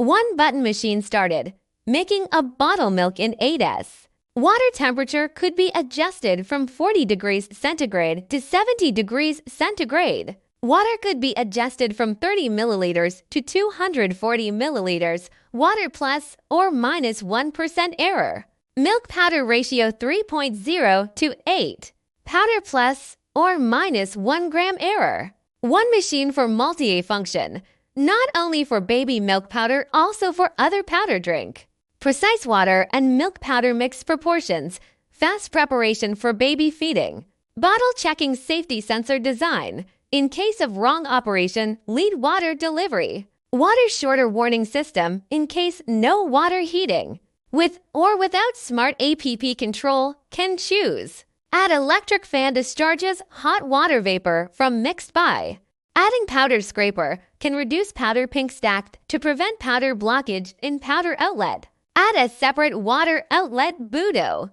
One button machine started, making a bottle milk in 8s. Water temperature could be adjusted from 40 degrees centigrade to 70 degrees centigrade. Water could be adjusted from 30 milliliters to 240 milliliters, water plus or minus 1% error. Milk powder ratio 3.0 to 8. Powder plus or minus 1 gram error. One machine for multi-A function, not only for baby milk powder, also for other powder drink. Precise water and milk powder mix proportions, fast preparation for baby feeding. Bottle checking safety sensor design. In case of wrong operation, lead water delivery. Water shorter warning system in case no water heating. With or without smart APP control, can choose. Add electric fan discharges hot water vapor from mixed by. Adding powder scraper can reduce powder pink stacked to prevent powder blockage in powder outlet. Add a separate water outlet Budo.